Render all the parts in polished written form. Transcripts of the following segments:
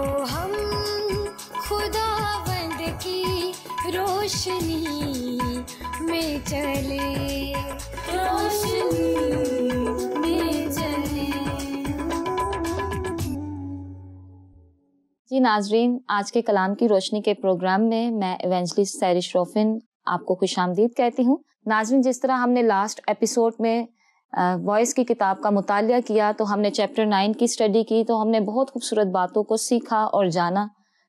ہم خداوند کی روشنی میں چلے، روشنی میں چلے۔ جی ناظرین، آج کے کلام کی روشنی کے پروگرام میں میں ایونجلسٹ سیرش روفن آپ کو خوش آمدید کہتی ہوں۔ ناظرین، جس طرح ہم نے لاسٹ ایپیسوڈ میں وائس کی کتاب کا مطالعہ کیا تو ہم نے چیپٹر 9 کی اسٹڈی کی، تو ہم نے بہت خوبصورت باتوں کو سیکھا اور جانا۔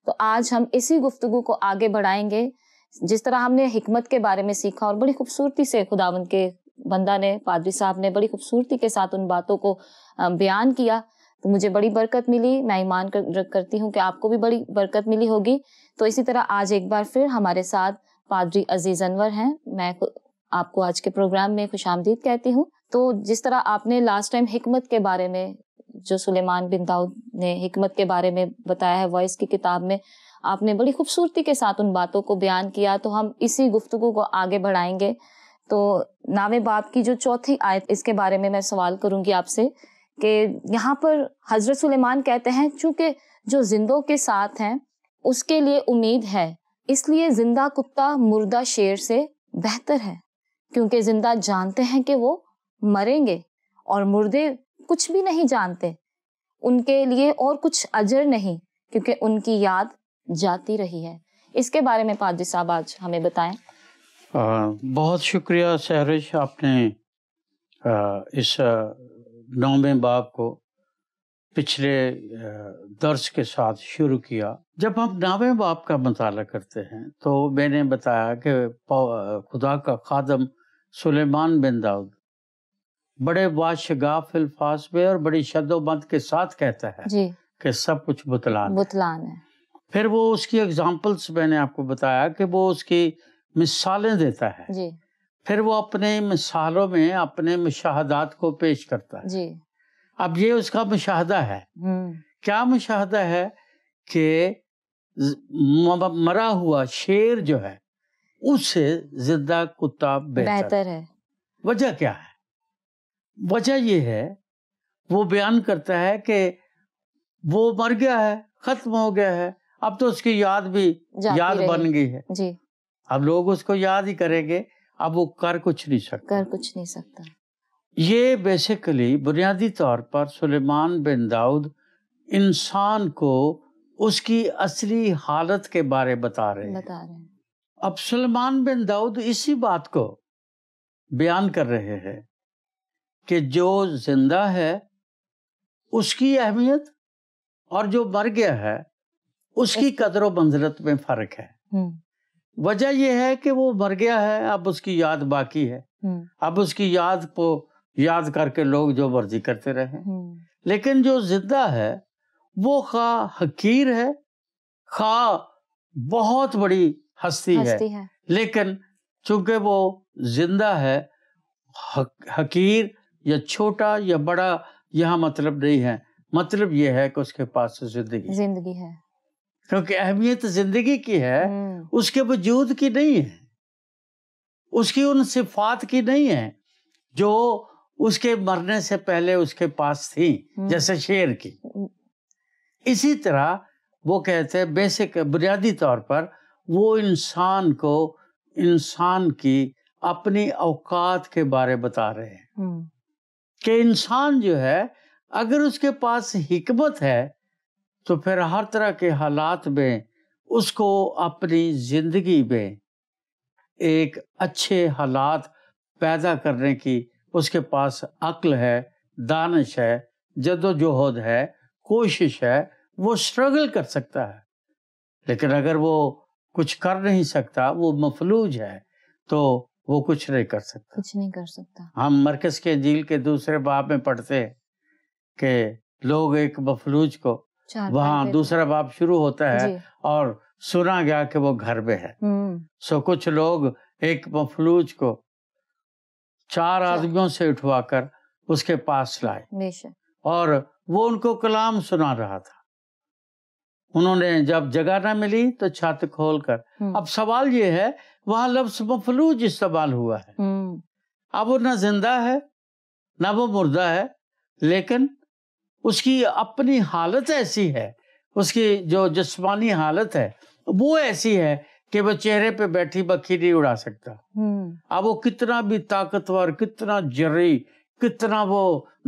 تو آج ہم اسی گفتگو کو آگے بڑھائیں گے۔ جس طرح ہم نے حکمت کے بارے میں سیکھا اور بڑی خوبصورتی سے خداوند کے بندہ نے، پادری صاحب نے بڑی خوبصورتی کے ساتھ ان باتوں کو بیان کیا، تو مجھے بڑی برکت ملی۔ میں ایمان کرتی ہوں کہ آپ کو بھی بڑی برکت ملی ہوگی۔ تو اسی طرح آج ایک بار پھر ہمارے ساتھ پادری عزیز انور ہیں۔ میں آپ کو آج کے پروگرام میں خوش آمدید کہتی ہوں۔ تو جس طرح آپ نے لاسٹ ٹائم حکمت کے بارے میں، جو سلیمان بن داؤد نے حکمت کے بارے میں بتایا ہے وائس کی کتاب میں، آپ نے بڑی خوبصورتی کے ساتھ ان باتوں کو بیان کیا، تو ہم اسی گفتگو کو آگے بڑھائیں گے۔ تو 9ویں باب کی جو 4تھی آیت، اس کے بارے میں میں سوال کروں گی آپ سے کہ یہاں پر حضرت سلیمان کہتے ہیں چونکہ جو زندوں کے ساتھ ہیں اس کے لیے امید ہے، اس لیے زندہ کتا مردہ شیر سے بہتر ہے، کیونکہ زندہ جانتے ہیں کہ وہ مریں گے اور مردے کچھ بھی نہیں جانتے، ان کے لیے اور کچھ اجر نہیں، کیونکہ ان کی یاد جاتی رہی ہے۔ اس کے بارے میں پادری صاحب آج ہمیں بتائیں۔ بہت شکریہ سہرش، آپ نے اس 9ویں باب کو پچھلے درس کے ساتھ شروع کیا۔ جب ہم 9ویں باب کا مطالعہ کرتے ہیں تو میں نے بتایا کہ خدا کا خادم سلیمان بن داؤد بڑے باشگاف الفاظ میں اور بڑی شد و بند کے ساتھ کہتا ہے جی کہ سب کچھ بتلان ہے۔ پھر وہ اس کی ایگزامپلس میں نے آپ کو بتایا کہ وہ اس کی مثالیں دیتا ہے، جی پھر وہ اپنے مثالوں میں اپنے مشاہدات کو پیش کرتا ہے۔ جی اب یہ اس کا مشاہدہ ہے۔ کیا مشاہدہ ہے؟ کہ مرا ہوا شیر جو ہے اس سے زندہ کتا بہتر ہے۔ وجہ کیا ہے؟ وجہ یہ ہے، وہ بیان کرتا ہے کہ وہ مر گیا ہے، ختم ہو گیا ہے، اب تو اس کی یاد بھی یاد بن گئی ہے، جی اب لوگ اس کو یاد ہی کریں گے، اب وہ کر کچھ نہیں سکتا۔ یہ بیسیکلی بنیادی طور پر سلیمان بن داؤد انسان کو اس کی اصلی حالت کے بارے بتا رہے ہیں۔ اب سلیمان بن داؤد اسی بات کو بیان کر رہے ہیں کہ جو زندہ ہے اس کی اہمیت اور جو مر گیا ہے اس کی قدر و منزلت میں فرق ہے۔ وجہ یہ ہے کہ وہ مر گیا ہے، اب اس کی یاد باقی ہے، اب اس کی یاد کو یاد کر کے لوگ جو مرضی کرتے رہے، لیکن جو زندہ ہے وہ خواہ حقیر ہے خواہ بہت بڑی ہستی ہے، لیکن چونکہ وہ زندہ ہے، حقیر یا چھوٹا یا بڑا یہاں مطلب نہیں ہے، مطلب یہ ہے کہ اس کے پاس زندگی ہے، کیونکہ اہمیت زندگی کی ہے، اس کے وجود کی نہیں ہے، اس کی ان صفات کی نہیں ہے جو اس کے مرنے سے پہلے اس کے پاس تھی، جیسے شیر کی۔ اسی طرح وہ کہتے ہیں بیسک بنیادی طور پر وہ انسان کو انسان کی اپنی اوقات کے بارے بتا رہے ہیں کہ انسان جو ہے اگر اس کے پاس حکمت ہے تو پھر ہر طرح کے حالات میں اس کو اپنی زندگی میں ایک اچھے حالات پیدا کرنے کی اس کے پاس عقل ہے، دانش ہے، جد و جہد ہے، کوشش ہے، وہ اسٹرگل کر سکتا ہے۔ لیکن اگر وہ کچھ کر نہیں سکتا، وہ مفلوج ہے، تو وہ کچھ نہیں کر سکتا۔ ہم مرکز کے انجیل کے 2 باب میں پڑھتے کہ لوگ ایک مفلوج کو، وہاں 2 باب شروع ہوتا ہے اور سنا گیا کہ وہ گھر میں ہے، سو کچھ لوگ ایک مفلوج کو 4 آدمیوں سے اٹھوا کر اس کے پاس لائے اور وہ ان کو کلام سنا رہا تھا۔ انہوں نے جب جگہ نہ ملی تو چھت کھول کر، اب سوال یہ ہے وہاں لفظ مفلوج استعمال ہوا ہے، اب وہ نہ زندہ ہے نہ وہ مردہ ہے، لیکن اس کی اپنی حالت ایسی ہے، اس کی جو جسمانی حالت ہے وہ ایسی ہے کہ وہ چہرے پہ بیٹھی بکھی نہیں اڑا سکتا. اب وہ کتنا بھی طاقتور، کتنا جرئی، کتنا وہ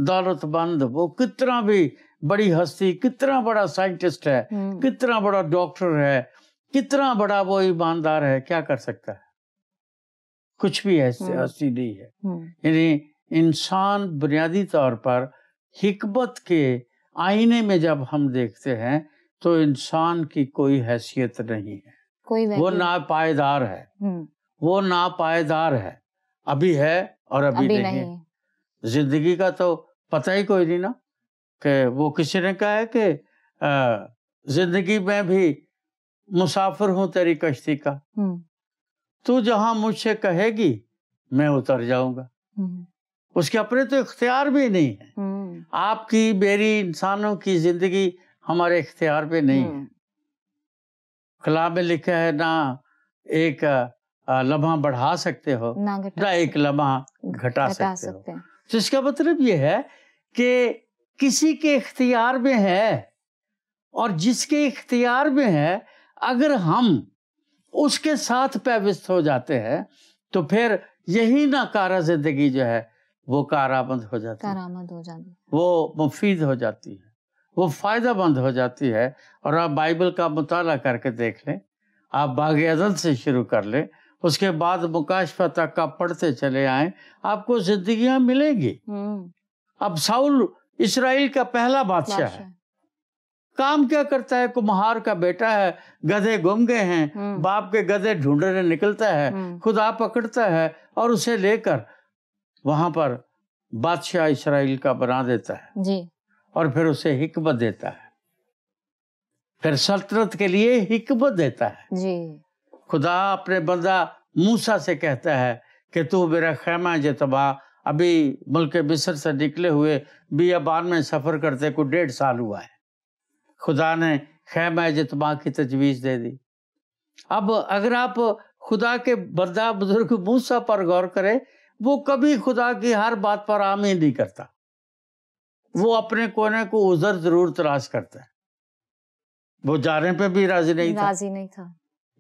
دولت مند، وہ کتنا بھی بڑی ہستی، کتنا بڑا سائنٹسٹ ہے، کتنا بڑا ڈاکٹر ہے، کتنا بڑا وہ ایماندار ہے، کیا کر سکتا ہے؟ کچھ بھی ہستی نہیں ہے. یعنی انسان بنیادی طور پر حکمت کے آئینے میں جب ہم دیکھتے ہیں تو انسان کی کوئی حیثیت نہیں ہے، وہ ناپائیدار ہے، وہ ناپائیدار ہے، ابھی ہے اور ابھی نہیں ہے. زندگی کا تو پتہ ہی کوئی نہیں نا، کہ وہ کسی نے کہا ہے کہ زندگی میں بھی مسافر ہوں تیری کشتی کا، تو جہاں مجھ سے کہے گی میں اتر جاؤں گا. اس کے اپنے تو اختیار بھی نہیں ہے. آپ کی میری انسانوں کی زندگی ہمارے اختیار پہ نہیں ہے. کلام میں لکھا ہے نہ ایک لمحہ بڑھا سکتے ہو نہ ایک لمحہ گھٹا سکتے ہو. تو اس کا مطلب یہ ہے کہ کسی کے اختیار میں ہے، اور جس کے اختیار میں ہے اگر ہم اس کے ساتھ پیوست ہو جاتے ہیں تو پھر یہی ناکارہ زندگی جو ہے وہ کارآمد ہو جاتی ہے، وہ مفید ہو جاتی ہے، وہ فائدہ مند ہو جاتی ہے. اور آپ بائبل کا مطالعہ کر کے دیکھ لیں، آپ باغ عدن سے شروع کر لیں، اس کے بعد مکاشفہ تک آپ پڑھتے چلے آئیں، آپ کو زندگیاں ملیں گی. اب ساؤل اسرائیل کا پہلا بادشاہ ہے، کام کیا کرتا ہے؟ کمہار کا بیٹا ہے، گدھے گم گئے ہیں، باپ کے گدھے ڈھونڈنے نکلتا ہے، خدا پکڑتا ہے اور اسے لے کر وہاں پر بادشاہ اسرائیل کا بنا دیتا ہے جی، اور پھر اسے حکمت دیتا ہے، پھر سلطنت کے لیے حکمت دیتا ہے جی. خدا اپنے بندہ موسیٰ سے کہتا ہے کہ تو میرا خیمہ اجتماع، ابھی ملک مصر سے نکلے ہوئے بیابان میں سفر کرتے کو 1.5 سال ہوا ہے. خدا نے خیمہ اجتماع کی تجویز دے دی. اب اگر آپ خدا کے بندہ بزرگ موسیٰ پر غور کریں، وہ کبھی خدا کی ہر بات پر آمین نہیں کرتا، وہ اپنے کونے کو عذر ضرور تلاش کرتا ہے. وہ جانے پہ بھی راضی نہیں تھا،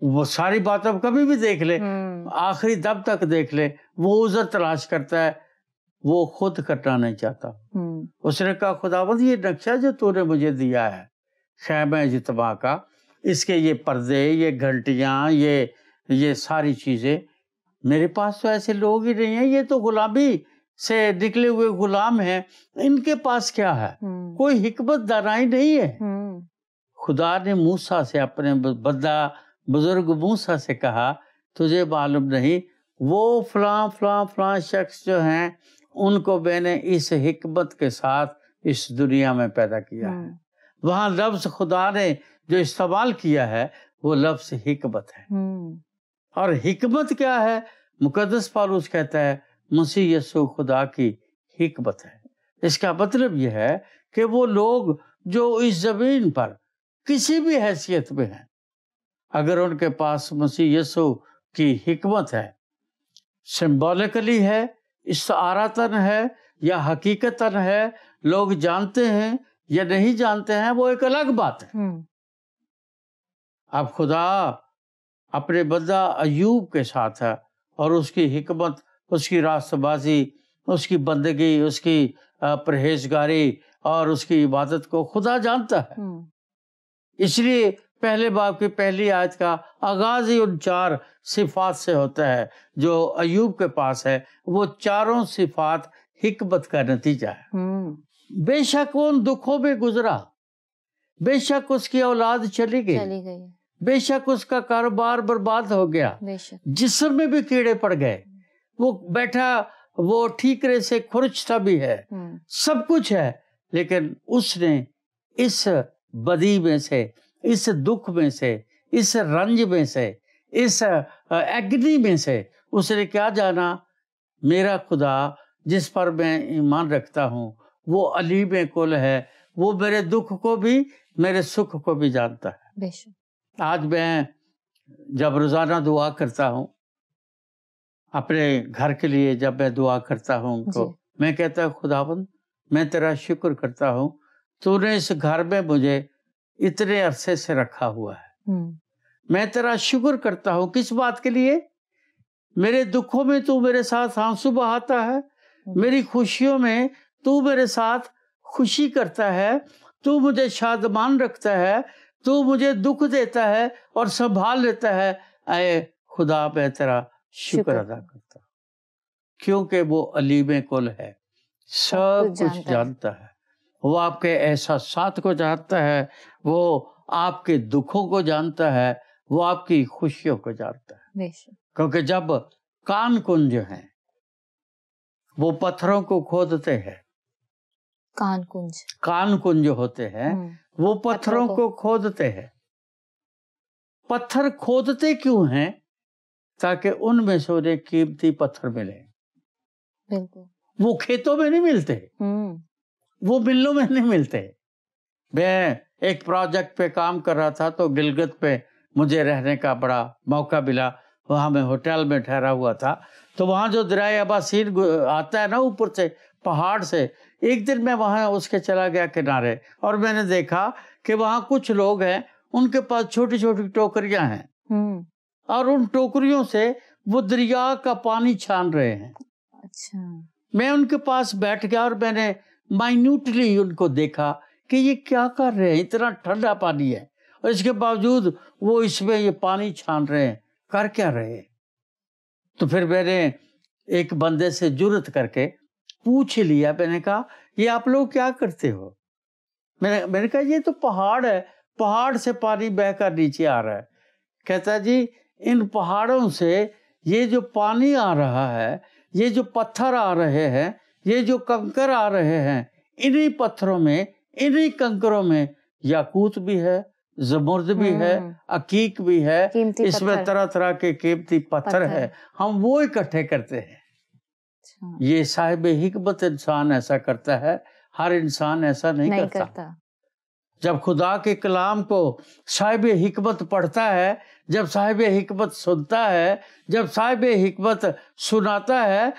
وہ ساری بات اب کبھی بھی دیکھ لے، آخری دم تک دیکھ لے، وہ عذر تلاش کرتا ہے، وہ خود کرنا نہیں چاہتا. اس نے کہا خداوند یہ نقشہ جو تو نے مجھے دیا ہے خیمہ اجتماع کا، اس کے یہ پردے، یہ گھنٹیاں، یہ ساری چیزیں، میرے پاس تو ایسے لوگ ہی نہیں ہیں، یہ تو غلامی سے نکلے ہوئے غلام ہیں، ان کے پاس کیا ہے؟ کوئی حکمت دانائی نہیں ہے. خدا نے موسیٰ سے، اپنے بندہ بزرگ موسیٰ سے کہا تجھے معلوم نہیں وہ فلاں فلاں فلاں شخص جو ہیں ان کو میں نے اس حکمت کے ساتھ اس دنیا میں پیدا کیا ہے. وہاں لفظ خدا نے جو استعمال کیا ہے وہ لفظ حکمت ہے. اور حکمت کیا ہے؟ مقدس پالوس کہتا ہے مسیح یسوع خدا کی حکمت ہے. اس کا مطلب یہ ہے کہ وہ لوگ جو اس زمین پر کسی بھی حیثیت میں ہیں، اگر ان کے پاس مسیح یسوع کی حکمت ہے، سمبولیکلی ہے، استعارتاً ہے یا حقیقتاً ہے، لوگ جانتے ہیں یا نہیں جانتے ہیں، وہ ایک الگ بات ہے. اب خدا اپنے بندہ ایوب کے ساتھ ہے، اور اس کی حکمت، اس کی راست بازی، اس کی بندگی، اس کی پرہیزگاری اور اس کی عبادت کو خدا جانتا ہے. اس لیے پہلے باب کی پہلی آیت کا آغاز ہی ان 4 صفات سے ہوتا ہے جو ایوب کے پاس ہے. وہ چاروں صفات حکمت کا نتیجہ ہے. بے شک وہ ان دکھوں میں گزرا، بے شک اس کی اولاد چلی گئی، بے شک اس کا کاروبار برباد ہو گیا، جسم میں بھی کیڑے پڑ گئے، وہ بیٹھا وہ ٹھیکرے سے کھرچتا بھی ہے، سب کچھ ہے، لیکن اس نے اس بدی میں سے، اس دکھ میں سے، اس رنج میں سے، اس ایگنی میں سے اس نے کیا جانا؟ میرا خدا جس پر میں ایمان رکھتا ہوں وہ علیم کل ہے، وہ میرے دکھ کو بھی میرے سکھ کو بھی جانتا ہے. آج میں جب روزانہ دعا کرتا ہوں اپنے گھر کے لیے، جب میں دعا کرتا ہوں تو میں کہتا ہوں خداوند میں تیرا شکر کرتا ہوں، تو نے اس گھر میں مجھے اتنے عرصے سے رکھا ہوا ہے. میں تیرا شکر کرتا ہوں. کس بات کے لیے؟ میرے دکھوں میں تو میرے ساتھ آنسو بہاتا ہے, میری خوشیوں میں تو میرے ساتھ خوشی کرتا ہے, تو مجھے شادمان رکھتا ہے, تو مجھے دکھ دیتا ہے اور سنبھال لیتا ہے. اے خدا میں تیرا شکر ادا کرتا ہوں, کیونکہ وہ علیم کل ہے, سب کچھ جانتا ہے. وہ آپ کے احساسات کو جانتا ہے, وہ آپ کے دکھوں کو جانتا ہے, وہ آپ کی خوشیوں کو جانتا ہے. کیونکہ جب کان کنج ہیں وہ پتھروں کو کھودتے ہیں, کان کنج ہوتے ہیں وہ پتھروں کو کھودتے ہیں. پتھر کھودتے کیوں ہیں؟ تاکہ ان میں سے انہیں قیمتی پتھر ملے. وہ کھیتوں میں نہیں ملتے, وہ ملوں میں نہیں ملتے. میں ایک پروجیکٹ پہ کام کر رہا تھا تو گلگت پہ مجھے رہنے کا بڑا موقع ملا. وہاں میں ہوٹل میں ٹھہرا ہوا تھا, تو وہاں جو دریائے اباسین آتا ہے نا اوپر سے پہاڑ سے, ایک دن میں وہاں اس کے چلا گیا کنارے, اور میں نے دیکھا کہ وہاں کچھ لوگ ہیں, ان کے پاس چھوٹی چھوٹی ٹوکریاں ہیں, اور ان ٹوکریوں سے وہ دریا کا پانی چھان رہے ہیں. میں ان کے پاس بیٹھ گیا اور میں نے مائنیوٹلی ان کو دیکھا کہ یہ کیا کر رہے ہیں. اتنا ٹھنڈا پانی ہے اور اس کے باوجود وہ اس میں یہ پانی چھان رہے ہیں, کر کیا رہے. تو پھر میں نے ایک بندے سے جرت کر کے پوچھ لیا, میں نے کہا یہ آپ لوگ کیا کرتے ہو؟ میں نے کہا یہ تو پہاڑ ہے, پہاڑ سے پانی بہ کر نیچے آ رہا ہے. کہتا جی ان پہاڑوں سے یہ جو پانی آ رہا ہے, یہ جو پتھر آ رہے ہیں, یہ جو کنکر آ رہے ہیں, انہی پتھروں میں, انہی کنکروں میں یاقوت بھی ہے, زمرد بھی ہے, عقیق بھی ہے, اس میں طرح طرح کے قیمتی پتھر ہے, ہم وہ اکٹھے کرتے ہیں. یہ صاحب حکمت انسان ایسا کرتا ہے, ہر انسان ایسا نہیں کرتا. جب خدا کے کلام کو صاحب حکمت پڑھتا ہے, جب صاحب حکمت سنتا ہے, جب صاحب حکمت سناتا ہے,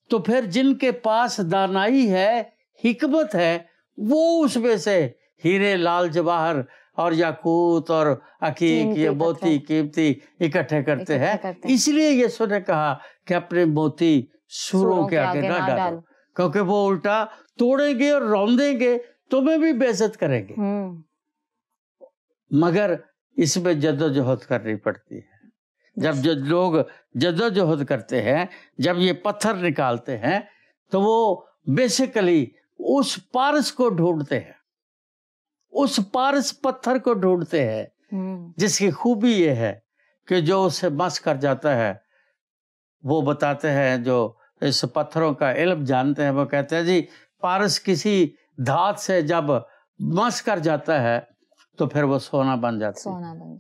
تو پھر جن کے پاس دانائی ہے, حکمت ہے, وہ اس میں سے ہیرے لال جواہر اور یاقوت اور عقیق, یہ موتی قیمتی اکٹھے کرتے ہیں. اس لیے یسوع نے کہا کہ اپنے موتی سوروں کے آگے نہ ڈالو, کیونکہ وہ الٹا توڑیں گے اور روندیں گے, تمہیں بھی بے عزت کریں گے. مگر اس میں جدوجہد کرنی پڑتی ہے. جب لوگ جدوجہد کرتے ہیں, جب یہ پتھر نکالتے ہیں, تو وہ بیسیکلی اس پارس کو ڈھونڈتے ہیں, اس پارس پتھر کو ڈھونڈتے ہیں, جس کی خوبی یہ ہے کہ جو اسے مس کر جاتا ہے. وہ بتاتے ہیں جو اس پتھروں کا علم جانتے ہیں, وہ کہتے ہیں جی پارس کسی دھات سے جب مس کر جاتا ہے تو پھر وہ سونا بن جاتا ہے.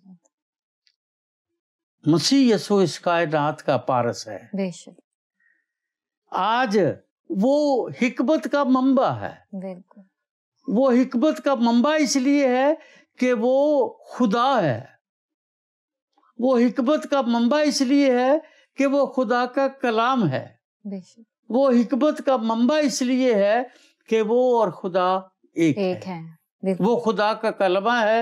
مسیح یسوع اس کائنات کا پارس ہے. آج وہ حکمت کا منبع ہے. وہ حکمت کا منبع اس لیے ہے کہ وہ خدا ہے. وہ حکمت کا منبع اس لیے ہے کہ وہ خدا کا کلام ہے. وہ حکمت کا منبع اس لیے ہے کہ وہ اور خدا ایک ہے. وہ خدا کا کلمہ ہے,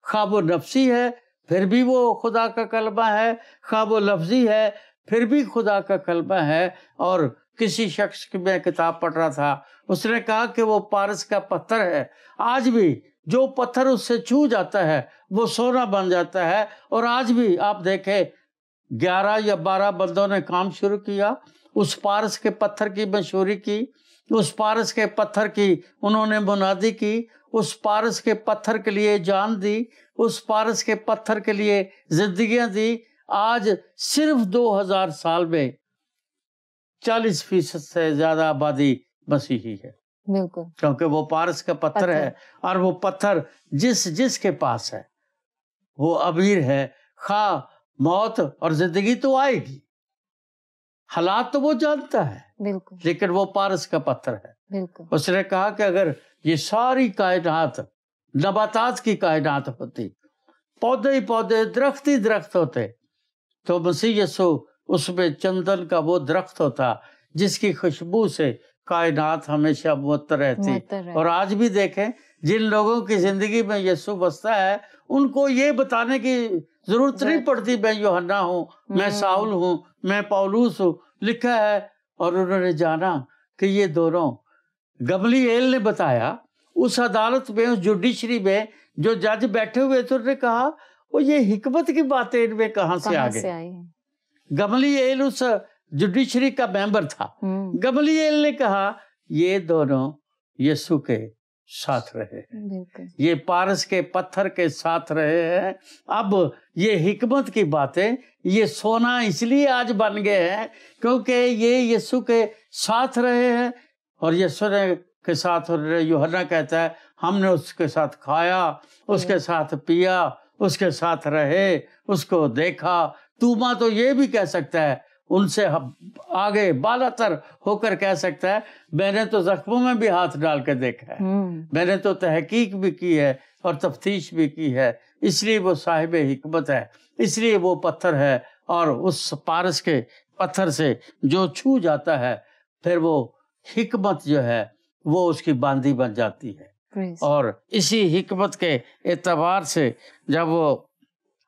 خواہ وہ نفسی ہے پھر بھی وہ خدا کا کلمہ ہے, خواہ وہ لفظی ہے پھر بھی خدا کا کلمہ ہے. اور کسی شخص کی میں کتاب پڑھ رہا تھا, اس نے کہا کہ وہ پارس کا پتھر ہے. آج بھی جو پتھر اس سے چھو جاتا ہے وہ سونا بن جاتا ہے. اور آج بھی آپ دیکھیں 11 یا 12 بندوں نے کام شروع کیا, اس پارس کے پتھر کی مشہوری کی, اس پارس کے پتھر کی انہوں نے منادی کی, اس پارس کے پتھر کے لیے جان دی, اس پارس کے پتھر کے لیے زندگیاں دی. آج صرف 2000 سال میں 40% سے زیادہ آبادی مسیحی ہے. بالکل, کیونکہ وہ پارس کا پتھر ہے, اور وہ پتھر جس کے پاس ہے وہ امیر ہے. خواہ موت اور زندگی تو آئے گی, حالات تو وہ جانتا ہے, بالکل, لیکن وہ پارس کا پتھر ہے. بالکل. اس نے کہا کہ اگر یہ ساری کائنات نباتات کی کائنات ہوتی, پودے ہی پودے, درخت ہی درخت ہوتے, تو مسیح یسوع اس میں چندن کا وہ درخت ہوتا جس کی خوشبو سے کائنات ہمیشہ معطر رہتی. اور آج بھی دیکھیں جن لوگوں کی زندگی میں یسوع بستا ہے ان کو یہ بتانے کی ضرورت نہیں پڑتی میں یوحنا ہوں، میں ساؤل ہوں، میں پولوس ہوں. لکھا ہے اور انہوں نے جانا کہ یہ دونوں. گملییل نے بتایا اس عدالت میں، اس جوڈیشری میں جو جج بیٹھے ہوئے تھے، انہوں نے کہا وہ یہ حکمت کی باتیں ان میں کہاں سے آ گئی. گملییل اس جوڈیشری کا ممبر تھا. گملییل نے کہا یہ دونوں یسوع کے ساتھ رہے ہیں، یہ پارس کے پتھر کے ساتھ رہے ہیں. اب یہ حکمت کی باتیں، یہ سونا اس لیے آج بن گئے ہیں کیونکہ یہ یسوع کے ساتھ رہے ہیں. اور یسوع کے ساتھ، یوحنا کہتا ہے ہم نے اس کے ساتھ کھایا، اس کے ساتھ پیا، اس کے ساتھ رہے، اس کو دیکھا. توما تو یہ بھی کہہ سکتا ہے، ان سے آگے بالا تر ہو کر کہہ سکتا ہے میں نے تو زخموں میں بھی ہاتھ ڈال کے دیکھا ہے، میں نے تو تحقیق بھی کی ہے اور تفتیش بھی کی ہے. اس لیے وہ صاحب حکمت ہے، اس لیے وہ پتھر ہے. اور اس پارس کے پتھر سے جو چھو جاتا ہے پھر وہ حکمت جو ہے وہ اس کی باندھی بن جاتی ہے. اور اسی حکمت کے اعتبار سے جب وہ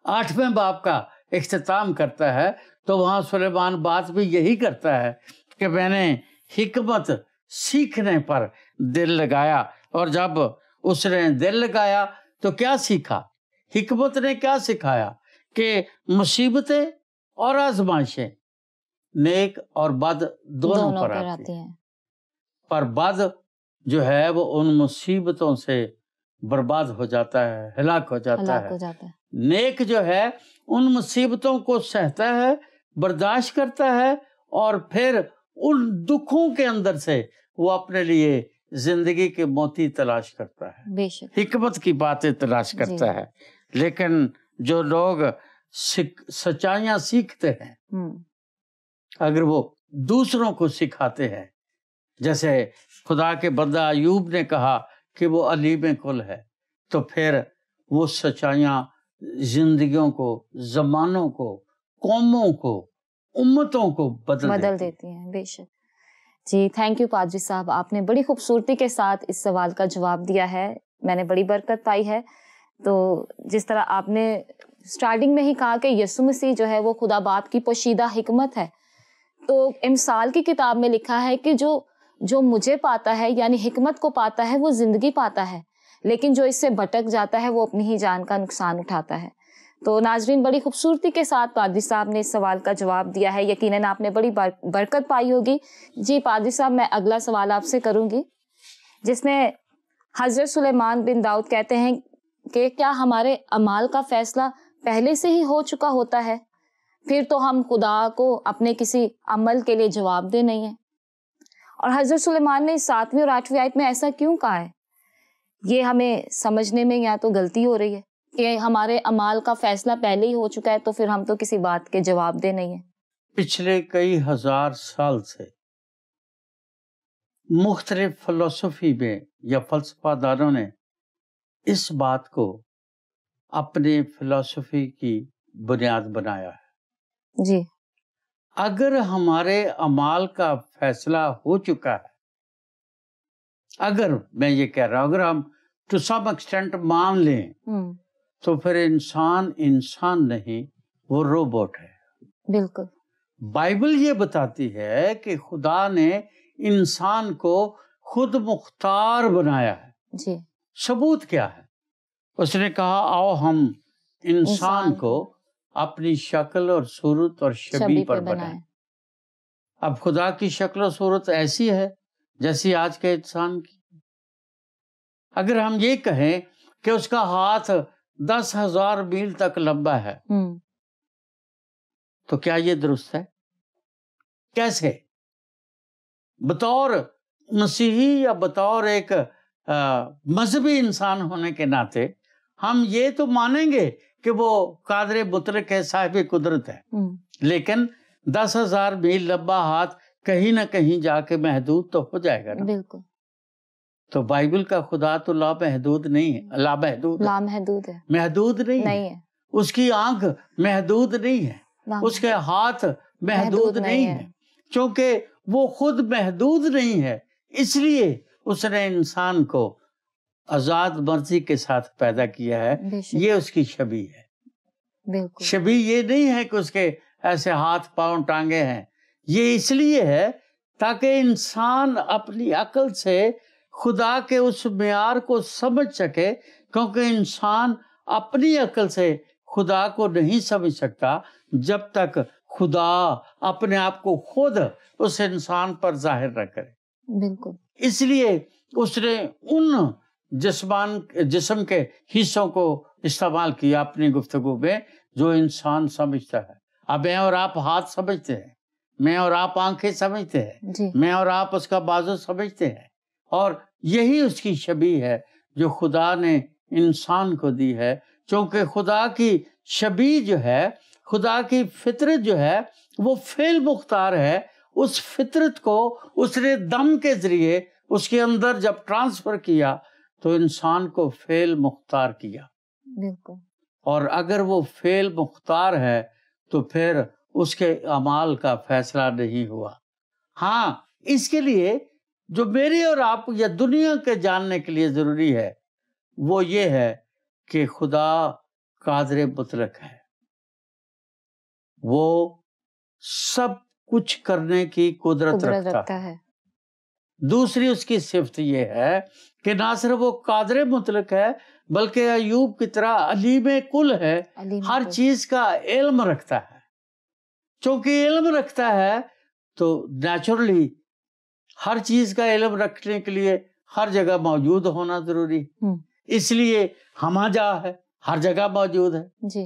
8ویں باب کا اختتام کرتا ہے تو وہاں سلیمان بات بھی یہی کرتا ہے کہ میں نے حکمت سیکھنے پر دل لگایا. اور جب اس نے دل لگایا تو کیا سیکھا؟ حکمت نے کیا سکھایا کہ مصیبتیں اور آزمائشیں نیک اور بد دونوں پر آتی ہیں، پر بد جو ہے وہ ان مصیبتوں سے برباد ہو جاتا ہے، ہلاک ہو جاتا ہے. نیک جو ہے ان مصیبتوں کو سہتا ہے، برداشت کرتا ہے، اور پھر ان دکھوں کے اندر سے وہ اپنے لیے زندگی کے موتی تلاش کرتا ہے، حکمت کی باتیں تلاش کرتا ہے. لیکن جو لوگ سچائیاں سیکھتے ہیں اگر وہ دوسروں کو سکھاتے ہیں، جیسے خدا کے بندہ ایوب نے کہا کہ وہ علیم کل ہے، تو پھر وہ سچائیاں زندگیوں کو، زمانوں کو، قوموں کو، امتوں کو بدل دیتی ہیں. بے شک. جی تھینک یو پادری صاحب، آپ نے بڑی خوبصورتی کے ساتھ اس سوال کا جواب دیا ہے، میں نے بڑی برکت پائی ہے. تو جس طرح آپ نے سٹارٹنگ میں ہی کہا کہ یسوع مسیح جو ہے وہ خدا باپ کی پوشیدہ حکمت ہے، تو امثال کی کتاب میں لکھا ہے کہ جو مجھے پاتا ہے یعنی حکمت کو پاتا ہے وہ زندگی پاتا ہے، لیکن جو اس سے بھٹک جاتا ہے وہ اپنی ہی جان کا نقصان اٹھاتا ہے. تو ناظرین بڑی خوبصورتی کے ساتھ پادری صاحب نے اس سوال کا جواب دیا ہے، یقیناً آپ نے بڑی برکت پائی ہوگی. جی پادری صاحب میں اگلا سوال آپ سے کروں گی، جس میں حضرت سلیمان بن داؤد کہتے ہیں کہ کیا ہمارے اعمال کا فیصلہ پہلے سے ہی ہو چکا ہوتا ہے، پھر تو ہم خدا کو اپنے کسی عمل کے لیے جواب دہ نہیں ہیں؟ اور حضرت سلیمان نے 7ویں اور 8ویں آیت میں ایسا کیوں کہا ہے؟ یہ ہمیں سمجھنے میں یا تو غلطی ہو رہی ہے کہ ہمارے اعمال کا فیصلہ پہلے ہی ہو چکا ہے تو پھر ہم تو کسی بات کے جواب دہ نہیں ہیں. پچھلے کئی ہزار سال سے مختلف فلسفی میں یا فلسفہ دانوں نے اس بات کو اپنے فلسفی کی بنیاد بنایا ہے. جی اگر ہمارے اعمال کا فیصلہ ہو چکا ہے، اگر میں یہ کہہ رہا ہوں اگر ہم ٹو سم ایکسٹینٹ مان لیں تو پھر انسان نہیں، وہ روبوٹ ہے. بالکل. بائبل یہ بتاتی ہے کہ خدا نے انسان کو خود مختار بنایا ہے. جی ثبوت کیا ہے؟ اس نے کہا آؤ ہم انسان کو اپنی شکل اور صورت اور شبیہ پر بنائیں. اب خدا کی شکل و صورت ایسی ہے جیسی آج کے انسان کی. اگر ہم یہ کہیں کہ اس کا ہاتھ 10,000 میل تک لمبا ہے تو کیا یہ درست ہے؟ کیسے؟ بطور مسیحی یا بطور ایک مذہبی انسان ہونے کے ناطے ہم یہ تو مانیں گے کہ وہ قادر مطلق ہے، صاحب قدرت ہے، لیکن 10,000 میل لمبا ہاتھ کہیں نہ کہیں جا کے محدود تو ہو جائے گا نا. بالکل. تو بائبل کا خدا تو لامحدود نہیں ہے، لامحدود ہے، محدود نہیں ہے. اس کی آنکھ محدود نہیں ہے، اس کے ہاتھ محدود نہیں ہے. چونکہ وہ خود محدود نہیں ہے اس لیے اس نے انسان کو آزاد مرضی کے ساتھ پیدا کیا ہے، یہ اس کی شبیہ ہے۔ بالکل شبیہ یہ نہیں ہے کہ اس کے ایسے ہاتھ پاؤں ٹانگے ہیں، یہ اس لیے ہے تاکہ انسان اپنی عقل سے خدا کے اس معیار کو سمجھ سکے، کیونکہ انسان اپنی عقل سے خدا کو نہیں سمجھ سکتا جب تک خدا اپنے آپ کو خود اس انسان پر ظاہر نہ کرے۔ بالکل اس لیے اس نے ان جسم کے حصوں کو استعمال کیا اپنی گفتگو میں جو انسان سمجھتا ہے۔ اب میں اور آپ ہاتھ سمجھتے ہیں، میں اور آپ آنکھیں سمجھتے ہیں جی، میں اور آپ اس کا بازو سمجھتے ہیں، اور یہی اس کی شبیہ ہے جو خدا نے انسان کو دی ہے، چونکہ خدا کی شبیہ جو ہے، خدا کی فطرت جو ہے وہ فعل مختار ہے۔ اس فطرت کو اس نے دم کے ذریعے اس کے اندر جب ٹرانسفر کیا تو انسان کو فعل مختار کیا۔ بالکل اور اگر وہ فعل مختار ہے تو پھر اس کے اعمال کا فیصلہ نہیں ہوا۔ ہاں، اس کے لیے جو میرے اور آپ یا دنیا کے جاننے کے لیے ضروری ہے وہ یہ ہے کہ خدا قادر مطلق ہے، وہ سب کچھ کرنے کی قدرت رکھتا ہے۔ دوسری اس کی صفت یہ ہے کہ نہ صرف وہ قادر مطلق ہے بلکہ ایوب کی طرح علیم کل ہے، ہر چیز کا علم رکھتا ہے۔ چونکہ علم رکھتا ہے تو نیچرلی ہر چیز کا علم رکھنے کے لیے ہر جگہ موجود ہونا ضروری ہے۔ اس لیے ہمہ جا ہے، ہر جگہ موجود ہے جی،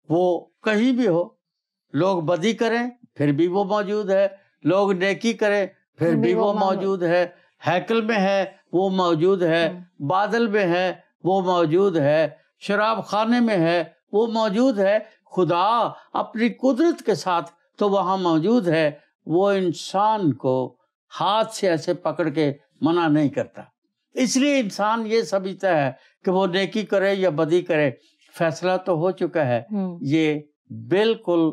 وہ کہیں بھی ہو۔ لوگ بدی کریں پھر بھی وہ موجود ہے، لوگ نیکی کریں پھر بھی وہ موجود ہے، ہیکل میں ہے وہ موجود ہے، بادل میں ہے وہ موجود ہے، شراب خانے میں ہے وہ موجود ہے۔ خدا اپنی قدرت کے ساتھ تو وہاں موجود ہے، وہ انسان کو ہاتھ سے ایسے پکڑ کے منع نہیں کرتا۔ اس لیے انسان یہ سمجھتا ہے کہ وہ نیکی کرے یا بدی کرے، فیصلہ تو ہو چکا ہے۔ یہ بالکل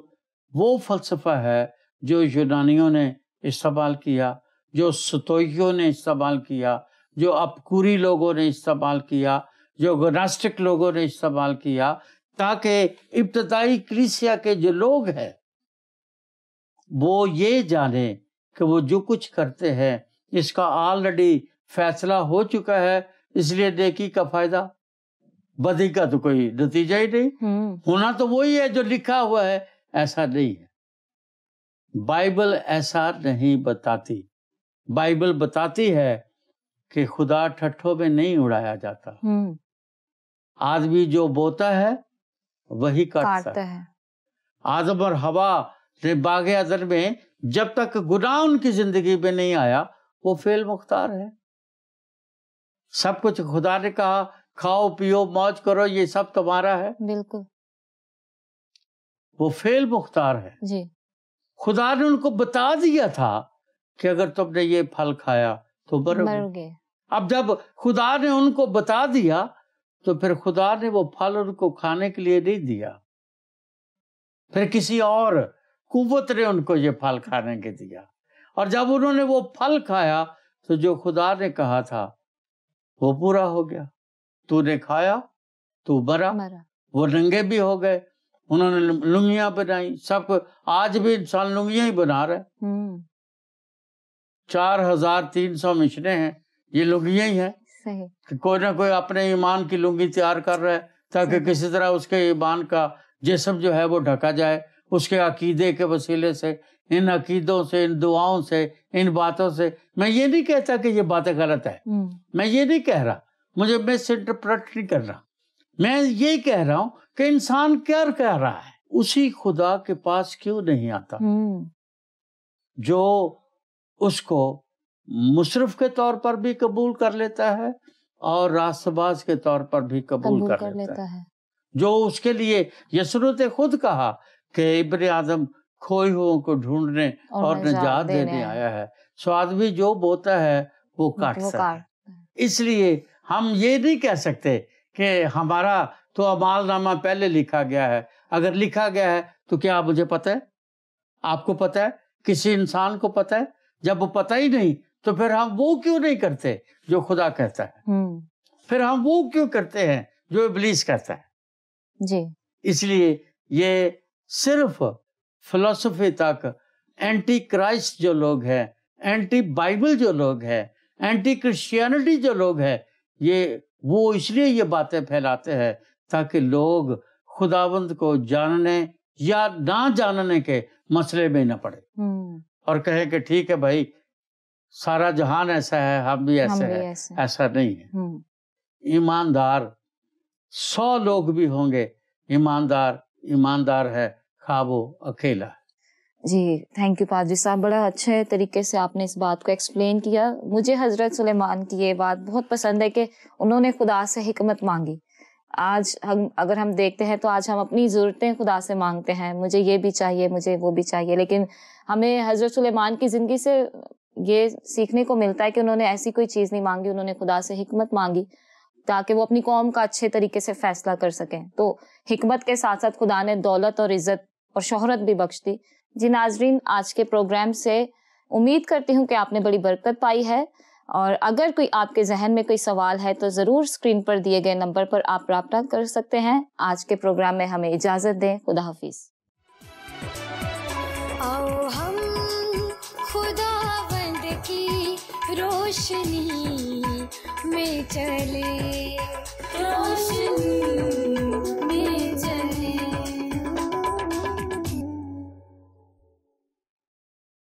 وہ فلسفہ ہے جو یونانیوں نے استعمال کیا، جو ستوئیوں نے استعمال کیا، جو اپکوری لوگوں نے استعمال کیا، جو گناسٹک لوگوں نے استعمال کیا، تاکہ ابتدائی کلیسیا کے جو لوگ ہیں وہ یہ جانیں کہ وہ جو کچھ کرتے ہیں اس کا آلریڈی فیصلہ ہو چکا ہے، اس لیے نیکی کا فائدہ، بدی کا تو کوئی نتیجہ ہی نہیں، ہونا تو وہی ہے جو لکھا ہوا ہے۔ ایسا نہیں ہے، بائبل ایسا نہیں بتاتی۔ بائبل بتاتی ہے کہ خدا ٹھٹھوں میں نہیں اڑایا جاتا، آدمی جو بوتا ہے وہی کاٹتا ہے۔ آدم اور حوا نے باغ عدن میں جب تک گناہ ان کی زندگی میں نہیں آیا وہ فعل مختار ہے۔ سب کچھ خدا نے کہا کھاؤ پیو موج کرو، یہ سب تمہارا ہے، بالکل وہ فعل مختار ہے۔ جی، خدا نے ان کو بتا دیا تھا کہ اگر تم نے یہ پھل کھایا تو مر مرو گے۔ گئے۔ اب جب خدا نے ان کو بتا دیا تو پھر خدا نے وہ پھل ان کو کھانے کے لیے نہیں دیا، پھر کسی اور قوت نے ان کو یہ پھل کھانے کے دیا، اور جب انہوں نے وہ پھل کھایا تو جو خدا نے کہا تھا وہ پورا ہو گیا۔ تو نے کھایا تو مرا۔ وہ ننگے بھی ہو گئے، انہوں نے لنگیاں بنائی، سب کو آج بھی انسان لنگیاں ہی بنا رہے ہیں۔ 4300 مشنیں ہیں، یہ لنگیاں ہی ہیں کہ کوئی نہ کوئی اپنے ایمان کی لنگی تیار کر رہا ہے تاکہ کسی طرح اس کے ایمان کا جسم جو ہے وہ ڈھکا جائے، اس کے عقیدے کے وسیلے سے، ان عقیدوں سے، ان دعاؤں سے، ان باتوں سے۔ میں یہ نہیں کہتا کہ یہ باتیں غلط ہے، میں یہ نہیں کہہ رہا، مجھے مس انٹرپریٹ نہیں کر رہا، میں یہ کہہ رہا ہوں کہ انسان کیا کہہ رہا ہے، اسی خدا کے پاس کیوں نہیں آتا جو اس کو مصرف کے طور پر بھی قبول کر لیتا ہے اور راست باز کے طور پر بھی قبول کر لیتا ہے، جو اس کے لیے یسوع نے خود کہا کہ ابن آدم کھوئے ہوئوں کو ڈھونڈنے اور نجات دینے آیا ہے۔ سو آدمی جو بوتا ہے وہ کاٹتا ہے۔ اس لیے ہم یہ نہیں کہہ سکتے کہ ہمارا تو اعمال نامہ پہلے لکھا گیا ہے۔ اگر لکھا گیا ہے تو کیا مجھے پتہ ہے، آپ کو پتہ ہے، کسی انسان کو پتہ ہے؟ جب وہ پتہ ہی نہیں تو پھر ہم وہ کیوں نہیں کرتے جو خدا کہتا ہے؟ پھر ہم وہ کیوں کرتے ہیں جو ابلیس کہتا ہے؟ جی اس لیے یہ صرف فلسفی تک اینٹی کرائسٹ جو لوگ ہیں، اینٹی بائبل جو لوگ ہیں، اینٹی کرسچینٹی جو لوگ ہیں، وہ اس لیے یہ باتیں پھیلاتے ہیں تاکہ لوگ خداوند کو جاننے یا نہ جاننے کے مسئلے میں نہ پڑے اور کہیں کہ ٹھیک ہے بھائی سارا جہان ایسا ہے، ہم بھی ایسے ہیں. ایسا نہیں ہے. ایماندار 100 لوگ بھی ہوں گے، ایماندار ہے خواہ وہ اکیلا. جی تھینک یو پادری صاحب، بڑا اچھے طریقے سے آپ نے اس بات کو ایکسپلین کیا. مجھے حضرت سلیمان کی یہ بات بہت پسند ہے کہ انہوں نے خدا سے حکمت مانگی. آج اگر ہم دیکھتے ہیں تو آج ہم اپنی ضرورتیں خدا سے مانگتے ہیں، مجھے یہ بھی چاہیے، مجھے وہ بھی چاہیے، لیکن ہمیں حضرت سلیمان کی زندگی سے یہ سیکھنے کو ملتا ہے کہ انہوں نے ایسی کوئی چیز نہیں مانگی، انہوں نے خدا سے حکمت مانگی تاکہ وہ اپنی قوم کا اچھے طریقے سے فیصلہ کر سکیں. تو حکمت کے ساتھ ساتھ خدا نے دولت اور عزت اور شہرت بھی بخش دی. جی ناظرین، آج کے پروگرام سے امید کرتی ہوں کہ آپ نے بڑی برکت پائی ہے، اور اگر کوئی آپ کے ذہن میں کوئی سوال ہے تو ضرور اسکرین پر دیے گئے نمبر پر آپ رابطہ کر سکتے ہیں. آج کے پروگرام میں ہمیں اجازت دیں. خدا حافظ. آؤ ہم خداوند کی روشنی میں چلے، روشنی